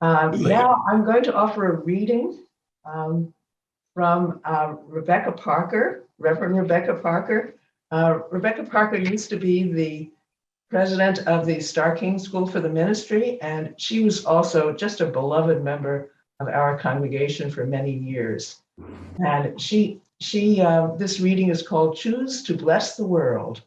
Now I'm going to offer a reading from Rebecca Parker, Reverend Rebecca Parker. Rebecca Parker used to be the president of the Starr King School for the Ministry, and she was also just a beloved member of our congregation for many years. And this reading is called Choose to Bless the World.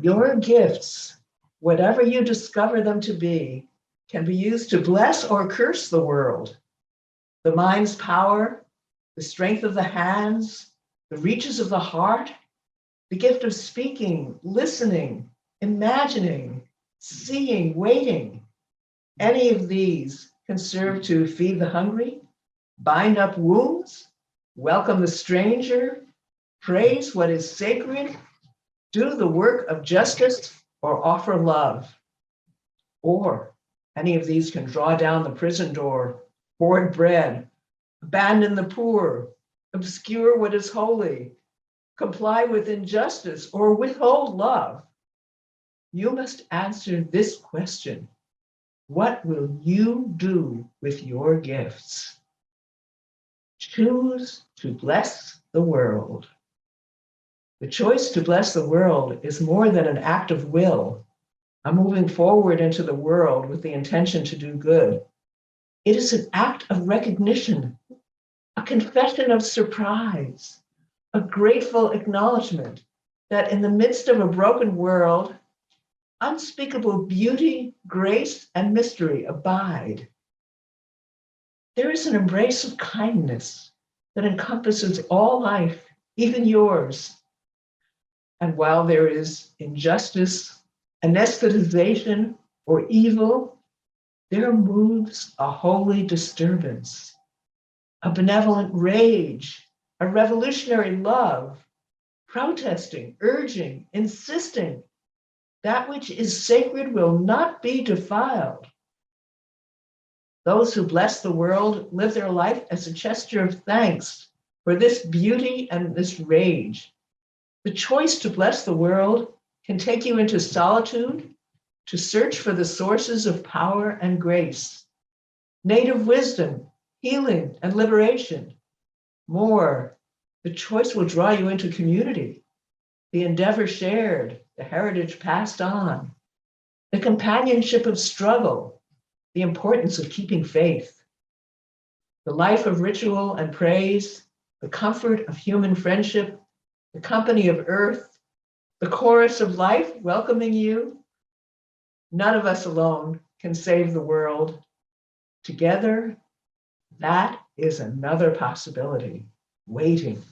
Your gifts, whatever you discover them to be, can be used to bless or curse the world. The mind's power, the strength of the hands, the reaches of the heart, the gift of speaking, listening, imagining, seeing, waiting. Any of these can serve to feed the hungry, bind up wounds, welcome the stranger, praise what is sacred, do the work of justice, or offer love. Or any of these can draw down the prison door, hoard bread, abandon the poor, obscure what is holy, comply with injustice, or withhold love. You must answer this question: what will you do with your gifts? Choose to bless the world. The choice to bless the world is more than an act of will, a moving forward into the world with the intention to do good. It is an act of recognition, a confession of surprise, a grateful acknowledgement that in the midst of a broken world, unspeakable beauty, grace, and mystery abide. There is an embrace of kindness that encompasses all life, even yours. And while there is injustice, anesthetization, or evil, there moves a holy disturbance, a benevolent rage, a revolutionary love, protesting, urging, insisting. That which is sacred will not be defiled. Those who bless the world live their life as a gesture of thanks for this beauty and this rage. The choice to bless the world can take you into solitude to search for the sources of power and grace, native wisdom, healing, and liberation. More, the choice will draw you into community, the endeavor shared, the heritage passed on, the companionship of struggle, the importance of keeping faith, the life of ritual and praise, the comfort of human friendship, the company of earth, the chorus of life welcoming you. None of us alone can save the world. Together, that is another possibility waiting.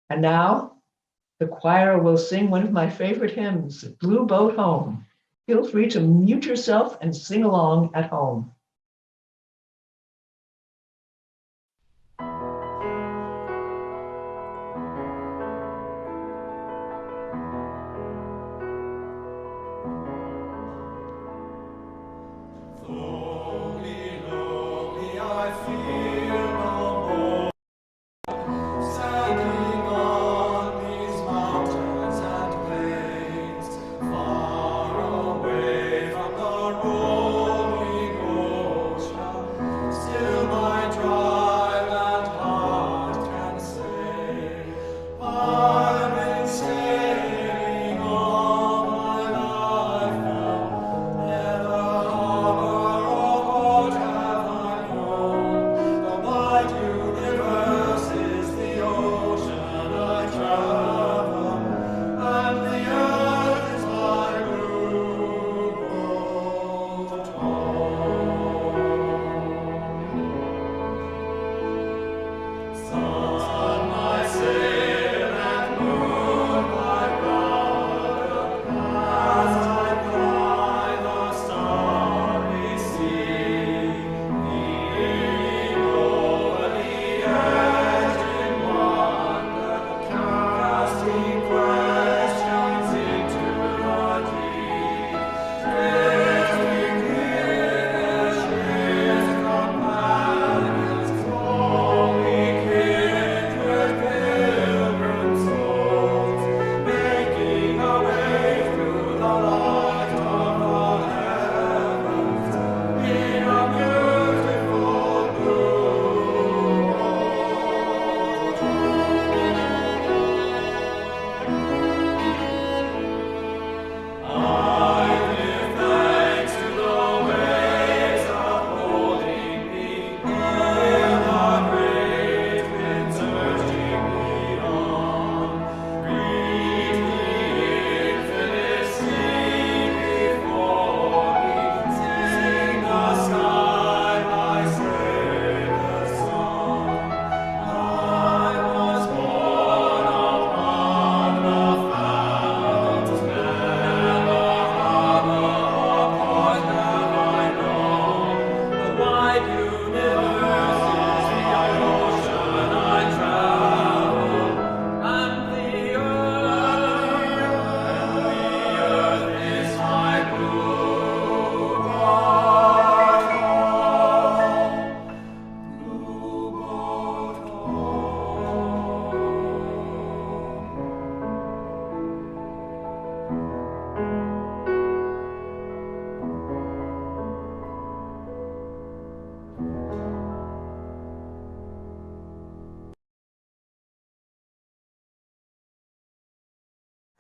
And now, the choir will sing one of my favorite hymns, Blue Boat Home. Feel free to mute yourself and sing along at home. Far away from the rolling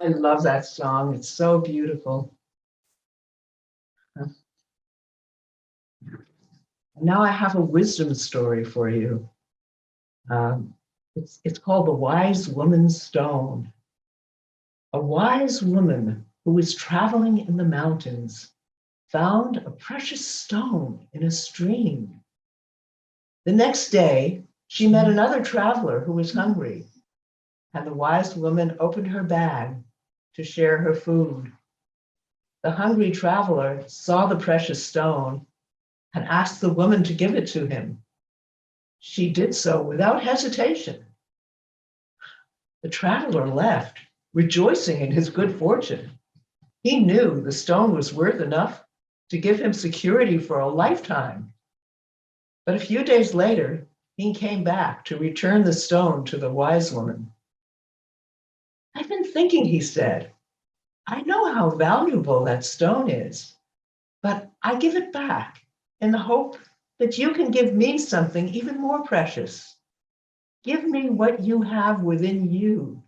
I love that song. It's so beautiful. Now I have a wisdom story for you. It's called The Wise Woman's Stone. A wise woman who was traveling in the mountains found a precious stone in a stream. The next day, she met another traveler who was hungry, and the wise woman opened her bag to share her food. The hungry traveler saw the precious stone and asked the woman to give it to him. She did so without hesitation. The traveler left, rejoicing in his good fortune. He knew the stone was worth enough to give him security for a lifetime. But a few days later, he came back to return the stone to the wise woman. I've been thinking, he said, I know how valuable that stone is, but I give it back in the hope that you can give me something even more precious. Give me what you have within you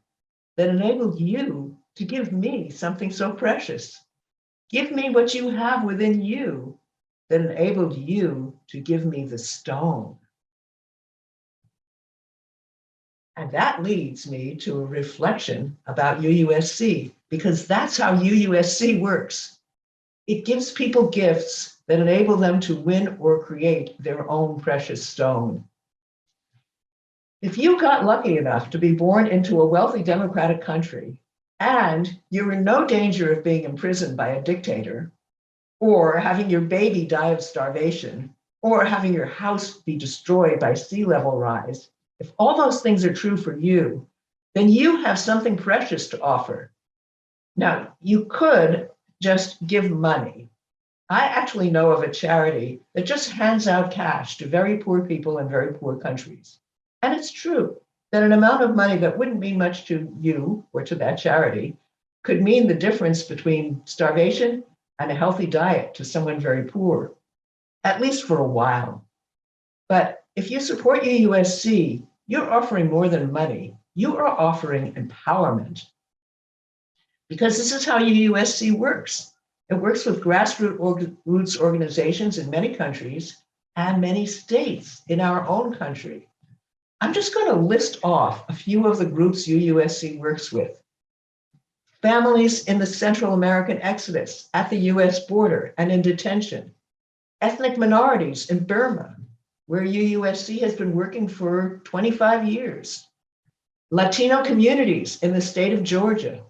that enabled you to give me something so precious. Give me what you have within you that enabled you to give me the stone. And that leads me to a reflection about UUSC, because that's how UUSC works. It gives people gifts that enable them to win or create their own precious stone. If you got lucky enough to be born into a wealthy democratic country, and you're in no danger of being imprisoned by a dictator, or having your baby die of starvation, or having your house be destroyed by sea level rise, if all those things are true for you, then you have something precious to offer. Now, you could just give money. I actually know of a charity that just hands out cash to very poor people in very poor countries. And it's true that an amount of money that wouldn't mean much to you or to that charity could mean the difference between starvation and a healthy diet to someone very poor, at least for a while. But if you support UUSC, you're offering more than money. You are offering empowerment. Because this is how UUSC works. It works with grassroots organizations in many countries and many states in our own country. I'm just going to list off a few of the groups UUSC works with. Families in the Central American exodus, at the US border and in detention. Ethnic minorities in Burma, where UUSC has been working for 25 years. Latino communities in the state of Georgia.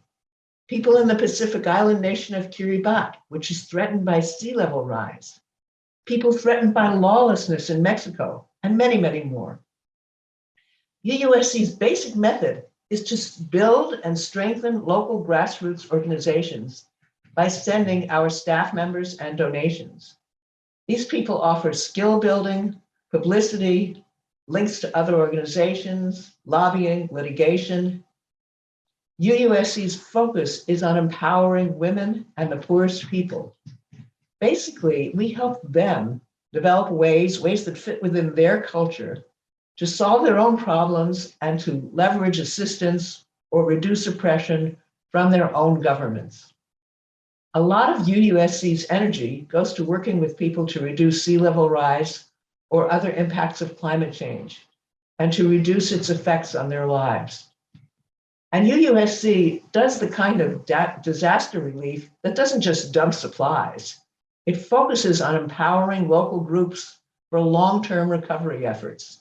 People in the Pacific Island nation of Kiribati, which is threatened by sea level rise. People threatened by lawlessness in Mexico, and many, many more. UUSC's basic method is to build and strengthen local grassroots organizations by sending our staff members and donations. These people offer skill building, publicity, links to other organizations, lobbying, litigation. UUSC's focus is on empowering women and the poorest people. Basically, we help them develop ways that fit within their culture to solve their own problems and to leverage assistance or reduce oppression from their own governments. A lot of UUSC's energy goes to working with people to reduce sea level rise or other impacts of climate change and to reduce its effects on their lives. And UUSC does the kind of disaster relief that doesn't just dump supplies. It focuses on empowering local groups for long-term recovery efforts.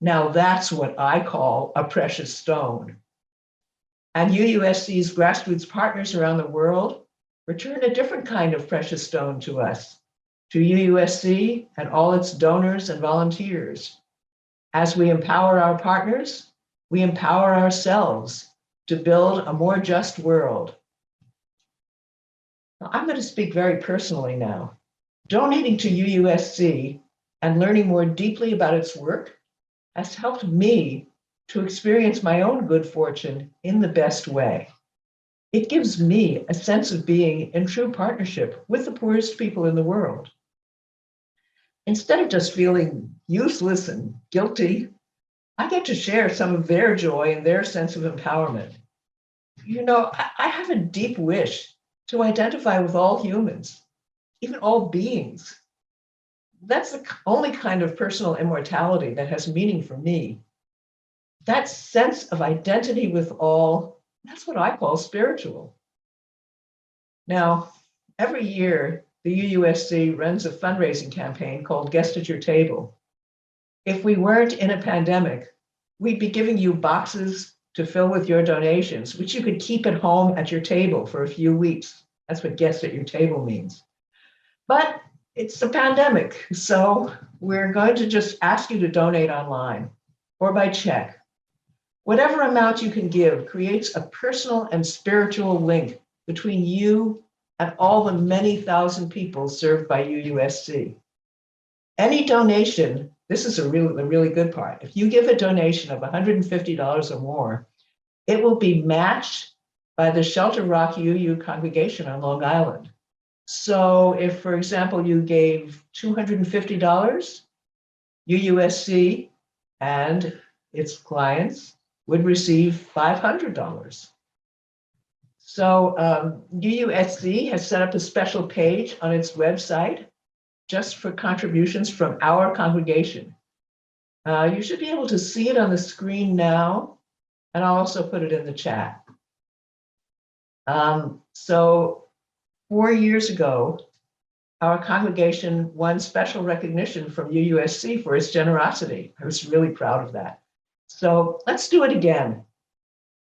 Now that's what I call a precious stone. And UUSC's grassroots partners around the world return a different kind of precious stone to us, to UUSC and all its donors and volunteers. As we empower our partners, we empower ourselves to build a more just world. Now, I'm going to speak very personally now. Donating to UUSC and learning more deeply about its work has helped me to experience my own good fortune in the best way. It gives me a sense of being in true partnership with the poorest people in the world. Instead of just feeling useless and guilty, I get to share some of their joy and their sense of empowerment. I have a deep wish to identify with all humans, even all beings. That's the only kind of personal immortality that has meaning for me. That sense of identity with all, that's what I call spiritual. Now, every year, the UUSC runs a fundraising campaign called Guest at Your Table. If we weren't in a pandemic, we'd be giving you boxes to fill with your donations, which you could keep at home at your table for a few weeks. That's what Guest at Your Table means. But it's a pandemic, so we're going to just ask you to donate online or by check. Whatever amount you can give creates a personal and spiritual link between you and all the many thousand people served by UUSC. Any donation, this is the really good part. If you give a donation of $150 or more, it will be matched by the Shelter Rock UU congregation on Long Island. So if, for example, you gave $250, UUSC and its clients would receive $500. So UUSC has set up a special page on its website just for contributions from our congregation. You should be able to see it on the screen now, and I'll also put it in the chat. So 4 years ago, our congregation won special recognition from UUSC for its generosity. I was really proud of that. So let's do it again.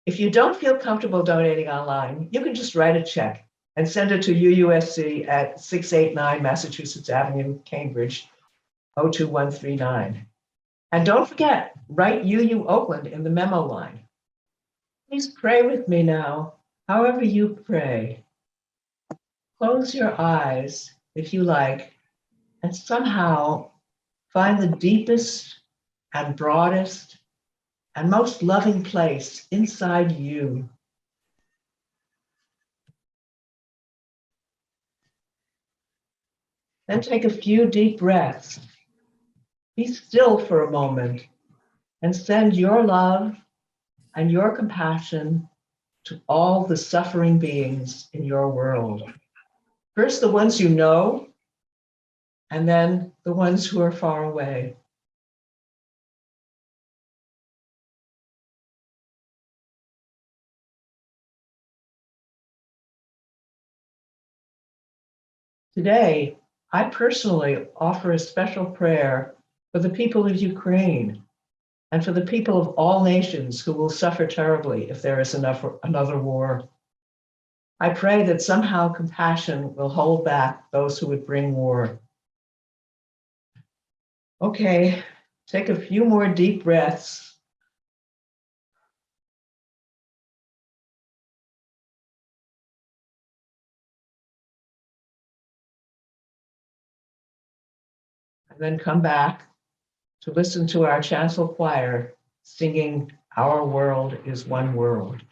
If you don't feel comfortable donating online, you can just write a check and send it to UUSC at 689 Massachusetts Avenue, Cambridge, 02139. And don't forget, write UU Oakland in the memo line. Please pray with me now, however you pray. Close your eyes, if you like, and somehow find the deepest and broadest and most loving place inside you. Then take a few deep breaths. Be still for a moment and send your love and your compassion to all the suffering beings in your world. First, the ones you know, and then the ones who are far away. Today, I personally offer a special prayer for the people of Ukraine and for the people of all nations who will suffer terribly if there is another war. I pray that somehow compassion will hold back those who would bring war. Okay, take a few more deep breaths. And then come back to listen to our chancel choir singing "Our World is One World."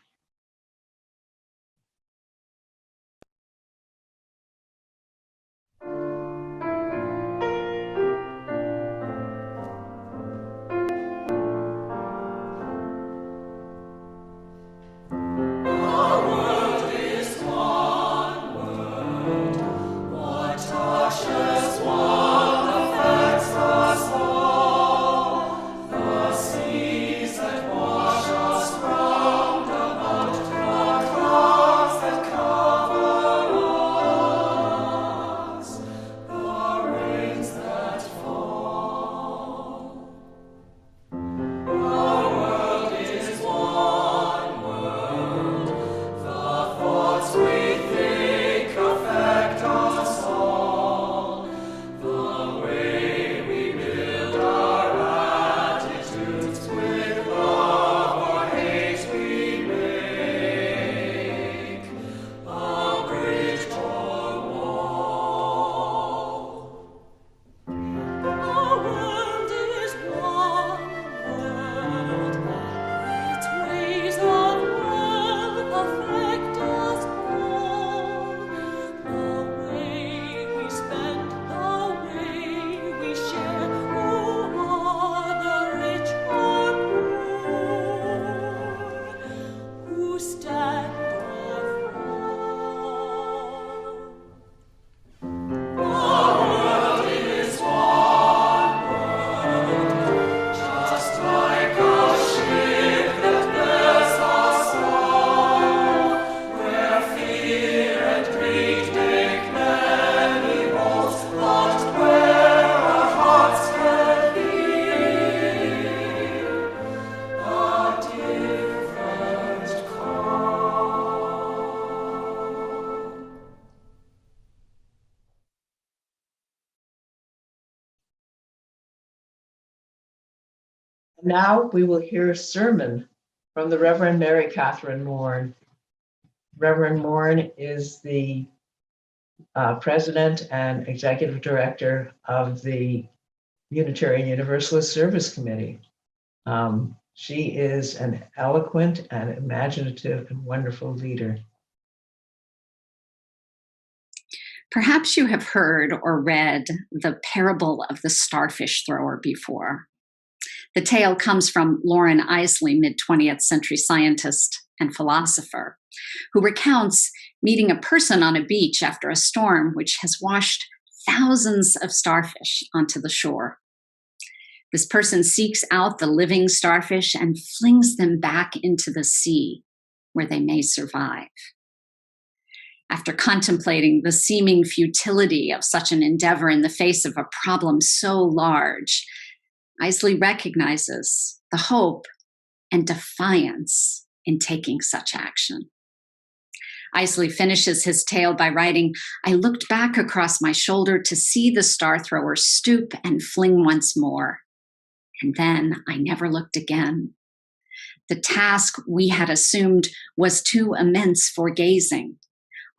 Seas that wash us round about. Now we will hear a sermon from the Reverend Mary Katherine Morn. Reverend Morn is the president and executive director of the Unitarian Universalist Service Committee. She is an eloquent and imaginative and wonderful leader. Perhaps you have heard or read the parable of the starfish thrower before. The tale comes from Lauren Isley, mid-20th century scientist and philosopher, who recounts meeting a person on a beach after a storm which has washed thousands of starfish onto the shore. This person seeks out the living starfish and flings them back into the sea where they may survive. After contemplating the seeming futility of such an endeavor in the face of a problem so large, Isley recognizes the hope and defiance in taking such action. Isley finishes his tale by writing, "I looked back across my shoulder to see the star thrower stoop and fling once more. And then I never looked again. The task we had assumed was too immense for gazing.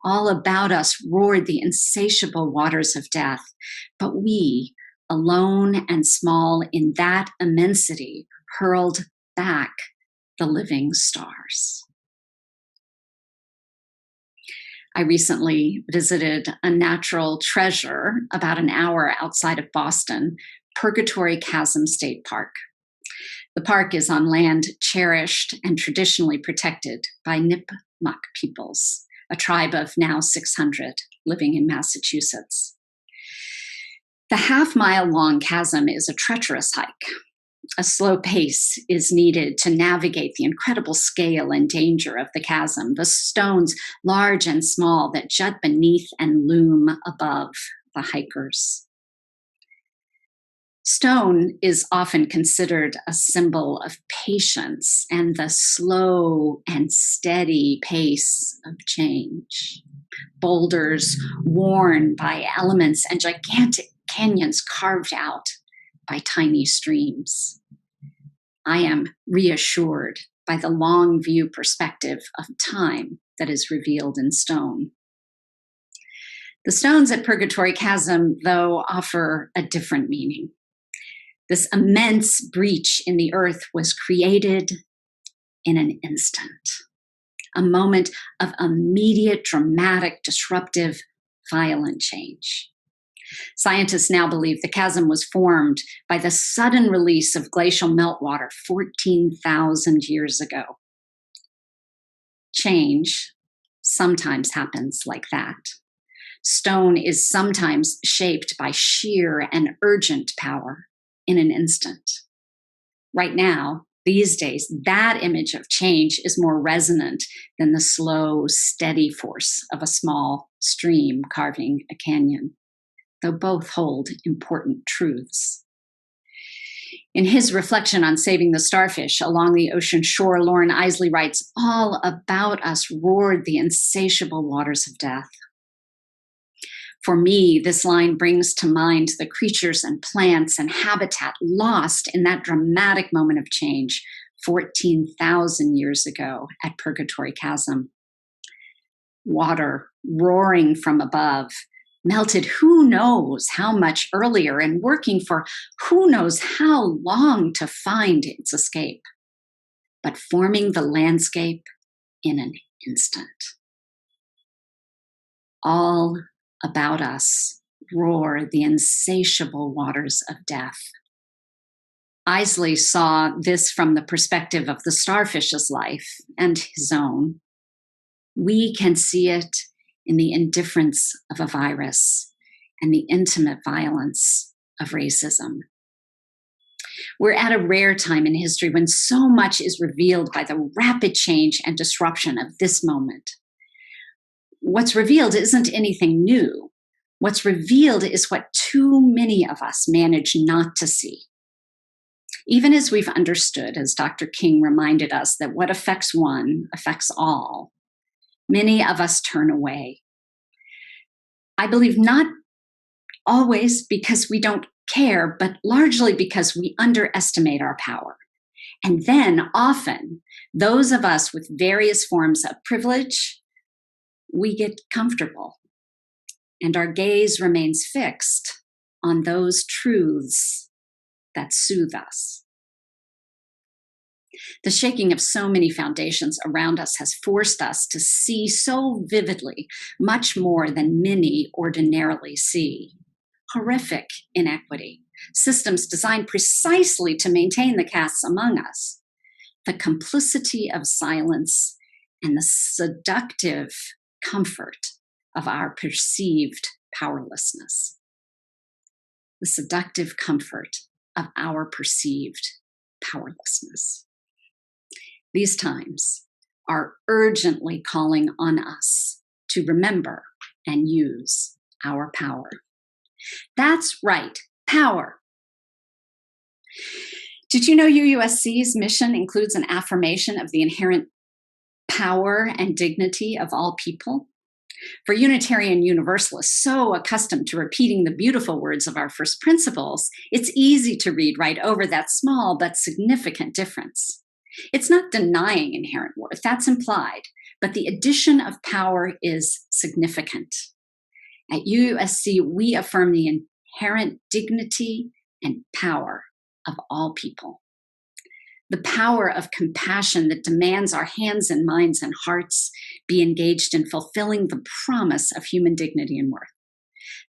All about us roared the insatiable waters of death, but we, alone and small in that immensity, hurled back the living stars." I recently visited a natural treasure about an hour outside of Boston, Purgatory Chasm State Park. The park is on land cherished and traditionally protected by Nipmuc peoples, a tribe of now 600 living in Massachusetts. The half-mile-long chasm is a treacherous hike. A slow pace is needed to navigate the incredible scale and danger of the chasm, the stones, large and small, that jut beneath and loom above the hikers. Stone is often considered a symbol of patience and the slow and steady pace of change. Boulders worn by elements and gigantic canyons carved out by tiny streams. I am reassured by the long view perspective of time that is revealed in stone. The stones at Purgatory Chasm, though, offer a different meaning. This immense breach in the earth was created in an instant, a moment of immediate, dramatic, disruptive, violent change. Scientists now believe the chasm was formed by the sudden release of glacial meltwater 14,000 years ago. Change sometimes happens like that. Stone is sometimes shaped by sheer and urgent power in an instant. Right now, these days, that image of change is more resonant than the slow, steady force of a small stream carving a canyon, though both hold important truths. In his reflection on saving the starfish along the ocean shore, Lauren Isley writes, "All about us roared the insatiable waters of death." For me, this line brings to mind the creatures and plants and habitat lost in that dramatic moment of change 14,000 years ago at Purgatory Chasm. Water roaring from above, melted who knows how much earlier and working for who knows how long to find its escape, but forming the landscape in an instant. All about us roar the insatiable waters of death. Isley saw this from the perspective of the starfish's life and his own. We can see it in the indifference of a virus and the intimate violence of racism. We're at a rare time in history when so much is revealed by the rapid change and disruption of this moment. What's revealed isn't anything new. What's revealed is what too many of us manage not to see. Even as we've understood, as Dr. King reminded us, that what affects one affects all, many of us turn away. I believe not always because we don't care, but largely because we underestimate our power. And then often, those of us with various forms of privilege, we get comfortable, and our gaze remains fixed on those truths that soothe us. The shaking of so many foundations around us has forced us to see so vividly much more than many ordinarily see. Horrific inequity, systems designed precisely to maintain the castes among us, the complicity of silence, and the seductive comfort of our perceived powerlessness. The seductive comfort of our perceived powerlessness. These times are urgently calling on us to remember and use our power. That's right, power. Did you know UUSC's mission includes an affirmation of the inherent power and dignity of all people? For Unitarian Universalists, so accustomed to repeating the beautiful words of our first principles, it's easy to read right over that small but significant difference. It's not denying inherent worth, that's implied, but the addition of power is significant. At UUSC, we affirm the inherent dignity and power of all people. The power of compassion that demands our hands and minds and hearts be engaged in fulfilling the promise of human dignity and worth.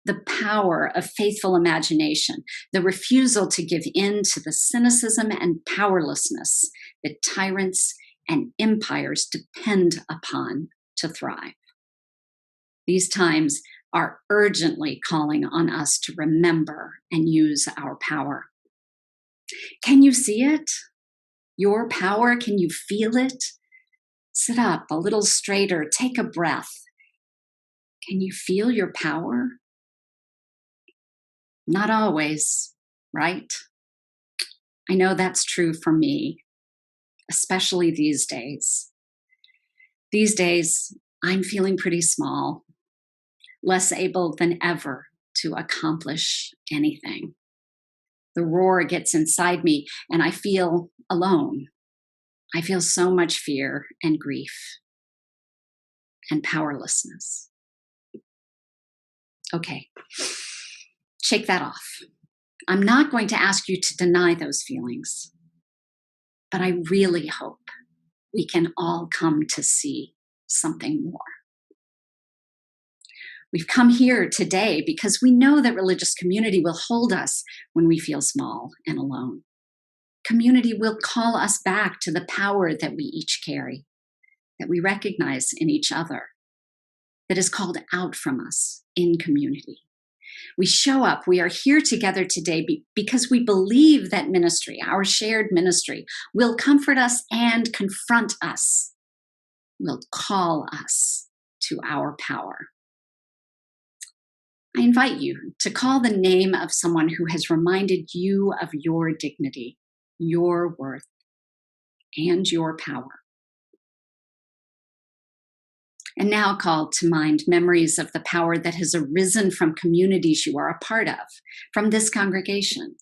The power of faithful imagination, the refusal to give in to the cynicism and powerlessness that tyrants and empires depend upon to thrive. These times are urgently calling on us to remember and use our power. Can you see it? Your power, can you feel it? Sit up a little straighter, take a breath. Can you feel your power? Not always, right? I know that's true for me, especially these days. These days, I'm feeling pretty small, less able than ever to accomplish anything. The roar gets inside me and I feel alone. I feel so much fear and grief and powerlessness. Okay, shake that off. I'm not going to ask you to deny those feelings, but I really hope we can all come to see something more. We've come here today because we know that religious community will hold us when we feel small and alone. Community will call us back to the power that we each carry, that we recognize in each other, that is called out from us in community. We show up, we are here together today because we believe that ministry, our shared ministry, will comfort us and confront us, will call us to our power. I invite you to call the name of someone who has reminded you of your dignity, your worth, and your power. And now call to mind memories of the power that has arisen from communities you are a part of, from this congregation.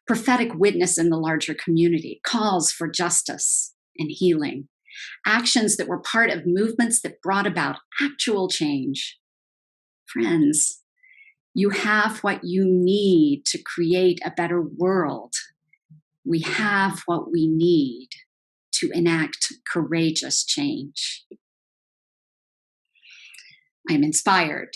Prophetic witness in the larger community, calls for justice and healing, actions that were part of movements that brought about actual change. Friends, you have what you need to create a better world. We have what we need to enact courageous change. I'm inspired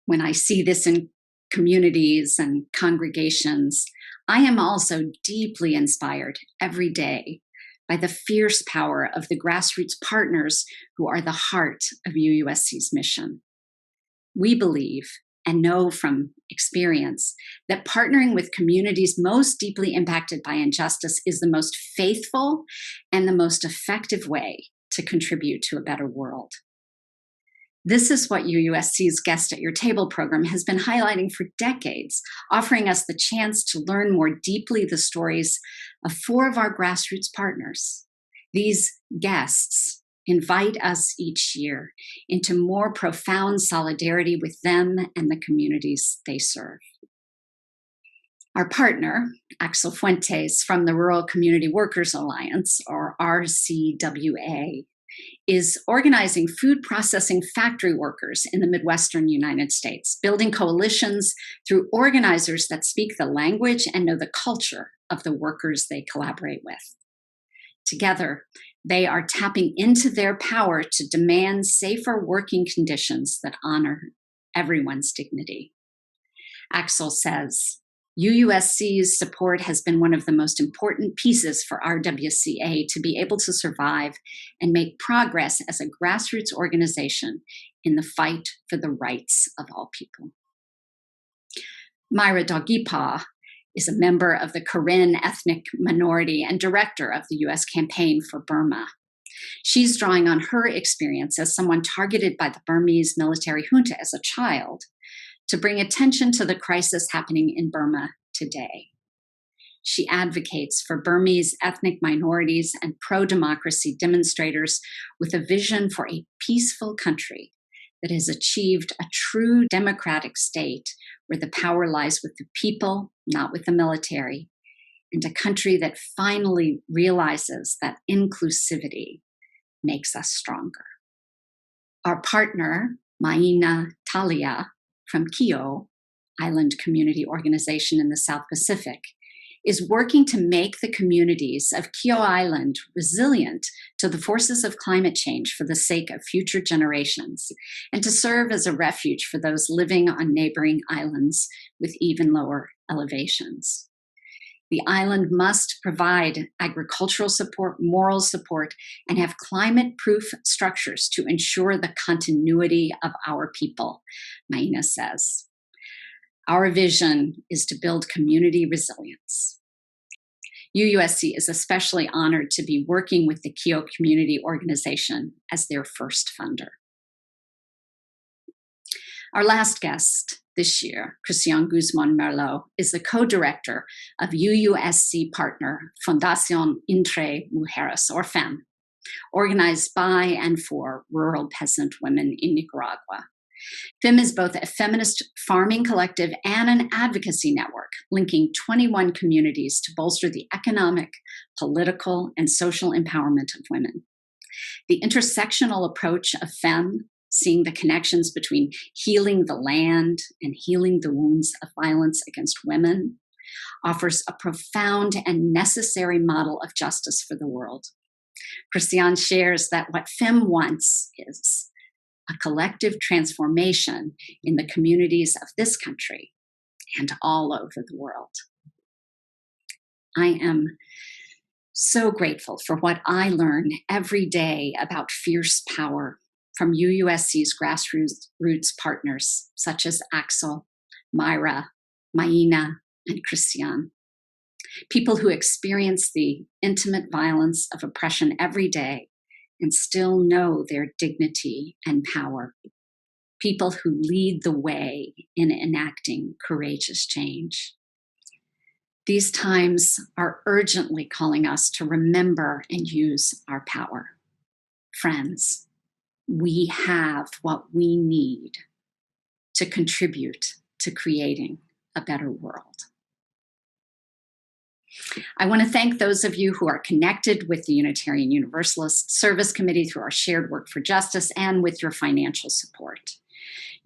when I see this in communities and congregations. I am also deeply inspired every day by the fierce power of the grassroots partners who are the heart of UUSC's mission. We believe and know from experience that partnering with communities most deeply impacted by injustice is the most faithful and the most effective way to contribute to a better world. This is what UUSC's Guest at Your Table program has been highlighting for decades, offering us the chance to learn more deeply the stories of 4 of our grassroots partners. These guests invite us each year into more profound solidarity with them and the communities they serve. Our partner, Axel Fuentes from the Rural Community Workers Alliance, or RCWA, is organizing food processing factory workers in the Midwestern United States, building coalitions through organizers that speak the language and know the culture of the workers they collaborate with. Together, they are tapping into their power to demand safer working conditions that honor everyone's dignity. Axel says, UUSC's support has been one of the most important pieces for RWCA to be able to survive and make progress as a grassroots organization in the fight for the rights of all people. Myra Doggipaw is a member of the Karen ethnic minority and director of the U.S. campaign for Burma. She's drawing on her experience as someone targeted by the Burmese military junta as a child to bring attention to the crisis happening in Burma today. She advocates for Burmese ethnic minorities and pro-democracy demonstrators with a vision for a peaceful country that has achieved a true democratic state where the power lies with the people, not with the military, and a country that finally realizes that inclusivity makes us stronger. Our partner, Maina Talia, from Kio Island Community Organization in the South Pacific, is working to make the communities of Kio Island resilient to the forces of climate change for the sake of future generations, and to serve as a refuge for those living on neighboring islands with even lower elevations. The island must provide agricultural support, moral support, and have climate-proof structures to ensure the continuity of our people, Maina says. Our vision is to build community resilience. UUSC is especially honored to be working with the Kio Community Organization as their first funder. Our last guest this year, Christian Guzman Merlot, is the co-director of UUSC partner Fundación Entre Mujeres, or FEM, organized by and for rural peasant women in Nicaragua. FEM is both a feminist farming collective and an advocacy network, linking 21 communities to bolster the economic, political, and social empowerment of women. The intersectional approach of FEM, seeing the connections between healing the land and healing the wounds of violence against women, offers a profound and necessary model of justice for the world. Christian shares that what FEM wants is a collective transformation in the communities of this country and all over the world. I am so grateful for what I learn every day about fierce power from UUSC's grassroots partners, such as Axel, Myra, Maina, and Christian. People who experience the intimate violence of oppression every day and still know their dignity and power. People who lead the way in enacting courageous change. These times are urgently calling us to remember and use our power. Friends, we have what we need to contribute to creating a better world. I want to thank those of you who are connected with the Unitarian Universalist Service Committee through our shared work for justice and with your financial support.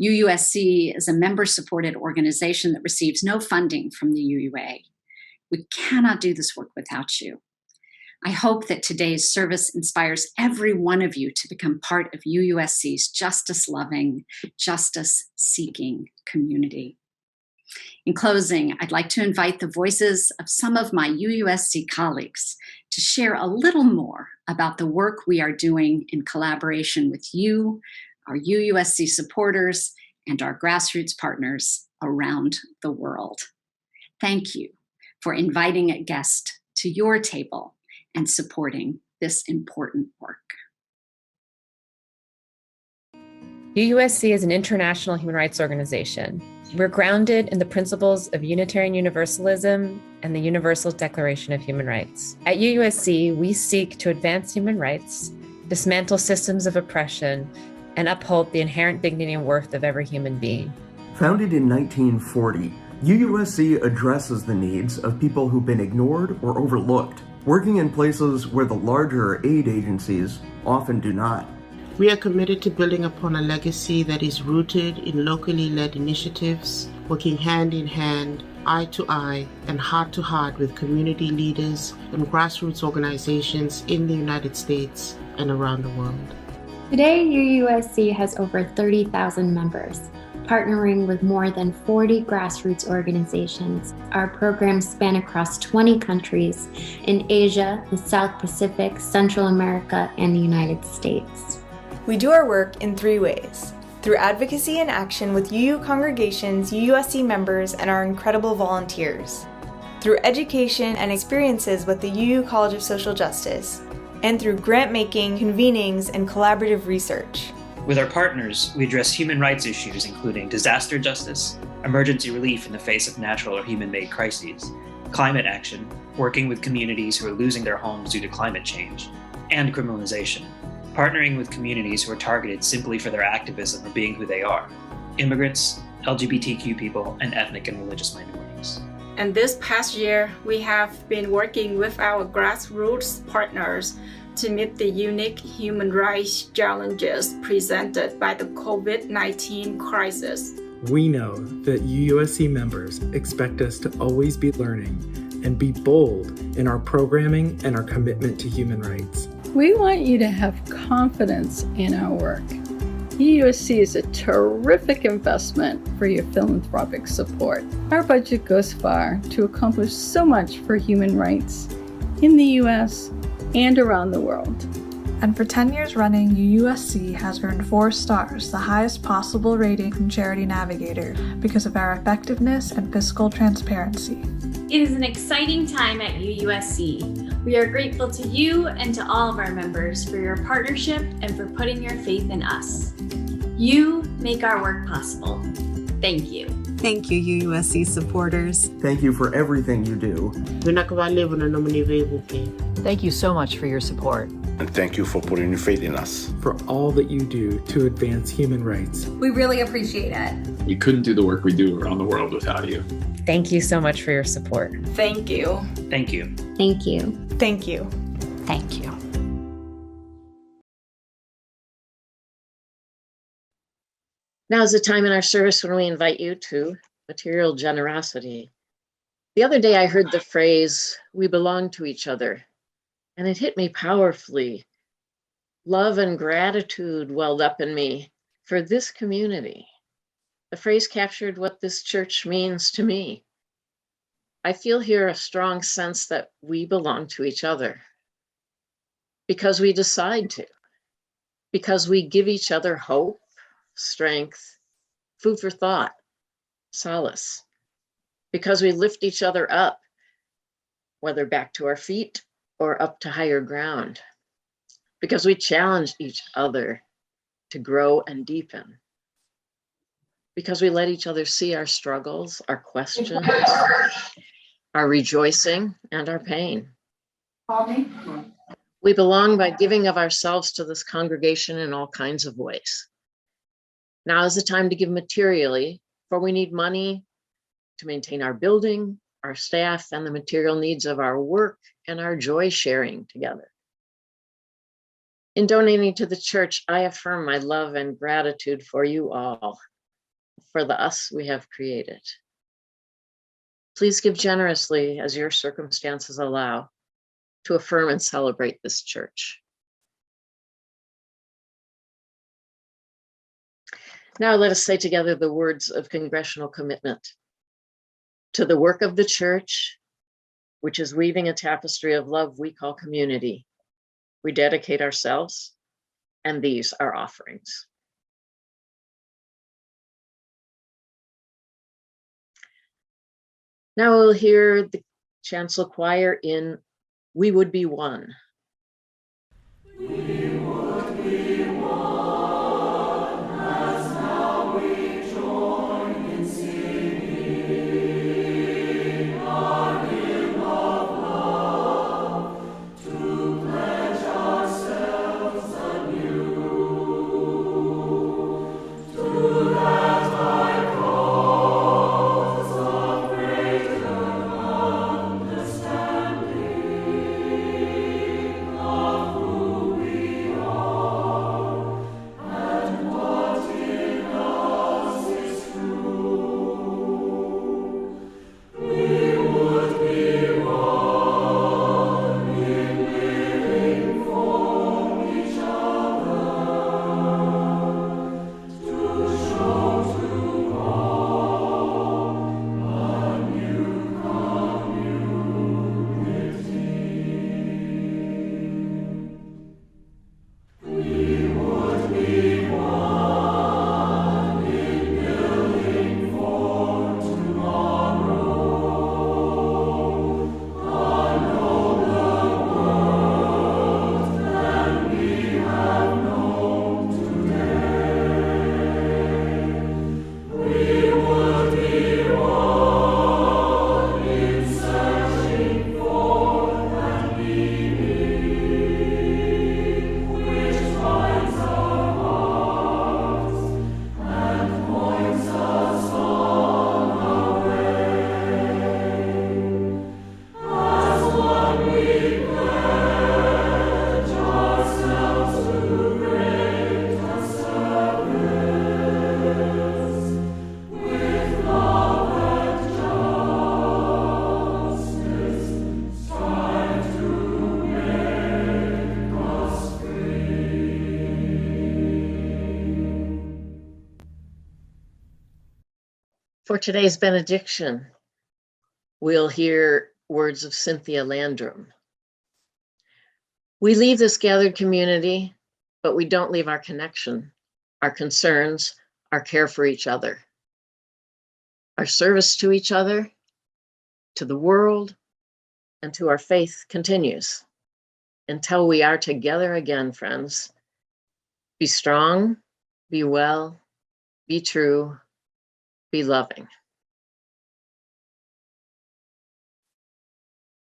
UUSC is a member-supported organization that receives no funding from the UUA. We cannot do this work without you. I hope that today's service inspires every one of you to become part of UUSC's justice-loving, justice-seeking community. In closing, I'd like to invite the voices of some of my UUSC colleagues to share a little more about the work we are doing in collaboration with you, our UUSC supporters, and our grassroots partners around the world. Thank you for inviting a guest to your table and supporting this important work. UUSC is an international human rights organization. We're grounded in the principles of Unitarian Universalism and the Universal Declaration of Human Rights. At UUSC, we seek to advance human rights, dismantle systems of oppression, and uphold the inherent dignity and worth of every human being. Founded in 1940, UUSC addresses the needs of people who've been ignored or overlooked, working in places where the larger aid agencies often do not. We are committed to building upon a legacy that is rooted in locally led initiatives, working hand in hand, eye to eye, and heart to heart with community leaders and grassroots organizations in the United States and around the world. Today, UUSC has over 30,000 members, partnering with more than 40 grassroots organizations. Our programs span across 20 countries in Asia, the South Pacific, Central America, and the United States. We do our work in 3 ways: through advocacy and action with UU congregations, UUSC members, and our incredible volunteers; through education and experiences with the UU College of Social Justice; and through grant-making, convenings, and collaborative research. With our partners, we address human rights issues including disaster justice, emergency relief in the face of natural or human-made crises, climate action, working with communities who are losing their homes due to climate change, and criminalization, partnering with communities who are targeted simply for their activism or being who they are: immigrants, LGBTQ people, and ethnic and religious minorities. And this past year, we have been working with our grassroots partners to meet the unique human rights challenges presented by the COVID-19 crisis. We know that UUSC members expect us to always be learning and be bold in our programming and our commitment to human rights. We want you to have confidence in our work. UUSC is a terrific investment for your philanthropic support. Our budget goes far to accomplish so much for human rights in the US and around the world. And for 10 years running, UUSC has earned 4 stars, the highest possible rating from Charity Navigator, because of our effectiveness and fiscal transparency. It is an exciting time at UUSC. We are grateful to you and to all of our members for your partnership and for putting your faith in us. You make our work possible. Thank you. Thank you, UUSC supporters. Thank you for everything you do. Thank you so much for your support. And thank you for putting your faith in us. For all that you do to advance human rights. We really appreciate it. We couldn't do the work we do around the world without you. Thank you so much for your support. Thank you. Thank you. Thank you. Thank you. Thank you. Now is the time in our service when we invite you to material generosity. The other day I heard the phrase, "We belong to each other," and it hit me powerfully. Love and gratitude welled up in me for this community. The phrase captured what this church means to me. I feel here a strong sense that we belong to each other because we decide to, because we give each other hope, strength, food for thought, solace, because we lift each other up, whether back to our feet or up to higher ground, because we challenge each other to grow and deepen, because we let each other see our struggles, our questions, our rejoicing, and our pain. We belong by giving of ourselves to this congregation in all kinds of ways. Now is the time to give materially, for we need money to maintain our building, our staff, and the material needs of our work and our joy sharing together. In donating to the church, I affirm my love and gratitude for you all, for the us we have created. Please give generously as your circumstances allow to affirm and celebrate this church. Now let us say together the words of congressional commitment. To the work of the church, which is weaving a tapestry of love we call community, we dedicate ourselves, and these are offerings. Now we'll hear the chancel choir in "We Would Be One." To that high cause of For today's benediction, we'll hear words of Cynthia Landrum. We leave this gathered community, but we don't leave our connection, our concerns, our care for each other. Our service to each other, to the world, and to our faith continues until we are together again, friends. Be strong, be well, be true, be loving.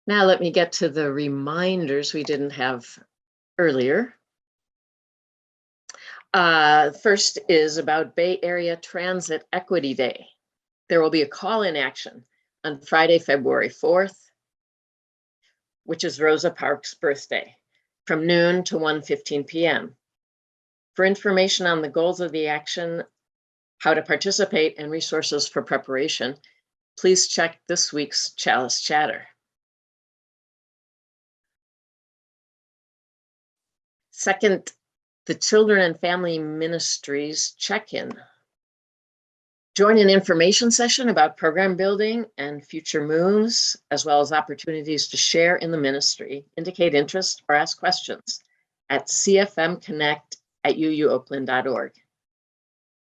Now let me get to the reminders we didn't have earlier. First is about Bay Area Transit Equity Day. There will be a call-in action on Friday, February 4th, which is Rosa Parks' birthday, from noon to 1:15 p.m. For information on the goals of the action, how to participate, and resources for preparation, please check this week's Chalice Chatter. Second, the Children and Family Ministries check-in. Join an information session about program building and future moves, as well as opportunities to share in the ministry, indicate interest, or ask questions at cfmconnect@uuoakland.org.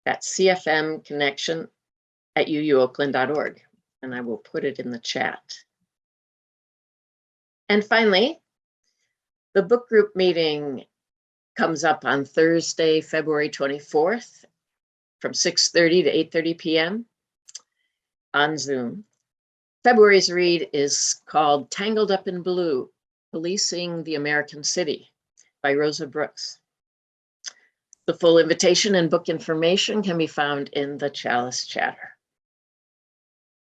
That's cfmconnection@uuoakland.org, and I will put it in the chat. And finally, the book group meeting comes up on Thursday, February 24th, from 6:30 to 8:30 p.m. on Zoom. February's read is called Tangled Up in Blue, Policing the American City by Rosa Brooks. The full invitation and book information can be found in the Chalice Chatter.